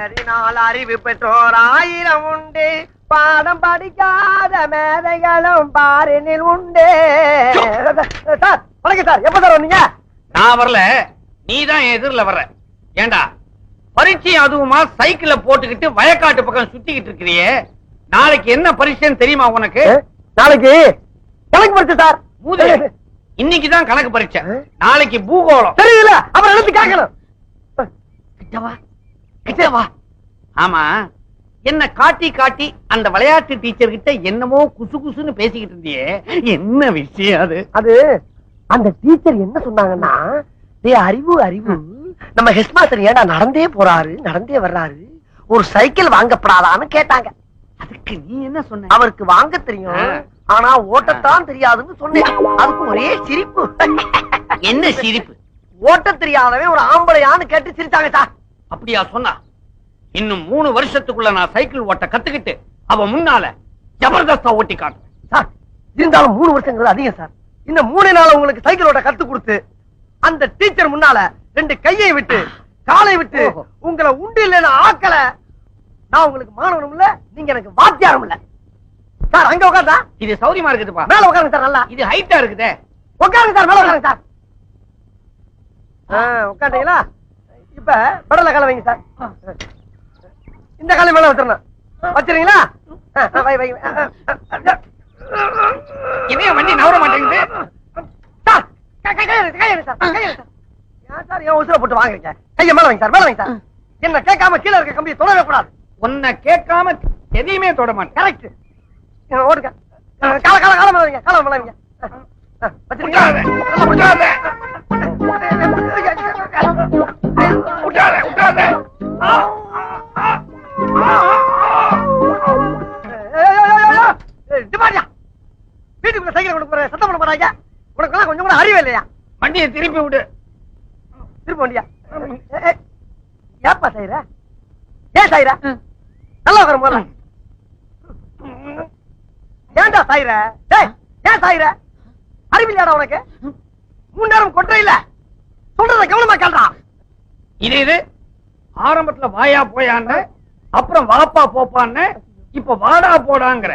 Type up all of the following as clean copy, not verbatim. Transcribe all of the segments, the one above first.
படிப்பதறினால் அறிவு பெற்றோர் 1000 உண்டு, பாடம் படிக்காத மேதைகளும் பாரினில் உண்டு. சார் வணக்கம் சார், எப்ப சார் வந்தீங்க? நான் வரல, நீதான் எதிரில வர்ற. ஏண்டா பரீட்சை அதுவுமா சைக்கிள போட்டுக்கிட்டு வயக்காட்டு பக்கம் சுத்திக்கிட்டு இருக்கிறியே, நாளைக்கு என்ன பரீட்சைன்னு தெரியுமா உனக்கு? நாளைக்கு கணக்கு பரீட்சை சார். இன்னைக்குதான் கணக்கு பரீட்சை, நாளைக்கு பூகோளம். தெரியல, அப்புறம் எழுத்து கேட்கணும். ஆமா, என்ன காட்டி காட்டி அந்த விளையாட்டு டீச்சர் கிட்ட என்னமோ குசு குசுன்னு பேசிக்கிட்டு இருந்தியே, என்ன விஷயம் அது? அது அந்த டீச்சர் என்ன சொன்னாங்கன்னா, அறிவு அறிவு நம்ம ஹெஸ்மாஸ்டர் ஏடா நடந்தே போறாரு நடந்தே வர்றாரு, ஒரு சைக்கிள் வாங்கப்படாதான்னு கேட்டாங்க. அதுக்கு நீ என்ன சொன்ன? அவருக்கு வாங்க தெரியும், ஆனா ஓட்டத்தான் தெரியாதுன்னு சொன்னேன். அதுக்கு ஒரே சிரிப்பு. என்ன சிரிப்பு? ஓட்ட தெரியாதவன் ஒரு ஆம்பளையான்னு கேட்டு சிரிச்சாங்க சார். அப்படியா சொன்னா? இன்னும் 3 வருஷத்துக்குள்ள நான் சைக்கிள் ஓட்ட கத்துக்கிட்டு அவ முன்னால ஜபர்தஸ்தா ஓட்டி காட்டுறேன் சார். இருந்தாலும் 3 வருஷங்கிறது அதிகம் சார். இன்னும் 3 நாள் உங்களுக்கு சைக்கிள் ஓட்ட கத்து கொடுத்து அந்த டீச்சர் முன்னால 2 கையை விட்டு காலை விட்டு உங்களை உண்டு இல்லைன்னு ஆக்கல, நான் உங்களுக்கு மாணவனும் இல்ல, நீங்க எனக்கு வாத்தியாரும் இல்ல சார். அங்க உட்கார்ந்தா இது சௌரியமா இருக்குதுப்பா. மேல உட்காருங்க சார். நல்லா இது ஹைட்டா இருக்குதே. உட்காருங்க சார், மேல உட்காருங்க சார். உட்காந்தீங்களா? இப்ப படல கால வைங்க சார். இந்த காலை மேல வச்சிடணும். வச்சிருங்களா? இதே வண்டி நவர மாட்டேங்குது சார். ஏன் உசுர போட்டு வாங்குறீங்க? கைய மேல வைங்க சார், மேல வைங்க சார். என்ன கேட்காம கீழே இருக்க கம்பியை தொடவே கூடாது. உன்னை கேட்காம எதையுமே தொட மாட்டேன். கரெக்ட். ஓடுங்க. கால கால கால மேல வைங்க, கால மேல வைங்க. வச்சிருக்கீங்களா? வீட்டுக்குள்ள சைக்கிள் கொண்டு போற சத்தம் பண்ண போறாங்க. உனக்கு கொஞ்சம் கூட அறிவே இல்லையா? வண்டியை திருப்பி விடு. திருப்பி வண்டியா? ஏப்பா சாயிர? ஏன் சாயிர? நல்லா உட்கார போல. ஏன்டா சாயிர? ஏன் சாயிர? அறிவில்லையாடா உனக்கு? 3 நேரம் கொட்டை இல்ல, சொல்றத கவனமா கேள்றா. இது ஆரம்பத்துல வாயா போயான்னு, அப்புறம் வாப்பா போப்பான்னு, இப்ப வாடா போடாங்கிற.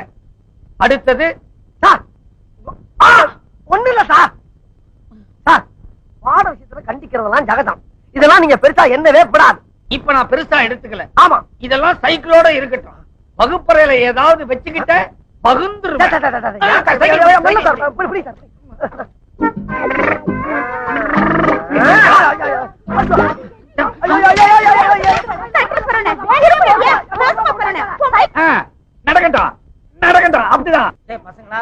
அடுத்தது சார் ஒண்ணு இல்ல சார். சார் பாட விஷயத்துல கண்டிக்கிறதெல்லாம் ஜகதம், இதெல்லாம் நீங்க பெருசா என்னவே படாது. இப்ப நான் பெருசா எடுத்துக்கல. ஆமா, இதெல்லாம் சைக்கிளோட இருக்கட்டும். வகுப்பறையில ஏதாவது வச்சுக்கிட்ட பகுந்துருவேன். நடக்கட்டும் நடக்கட்டும். அப்படிதான் பசங்களா.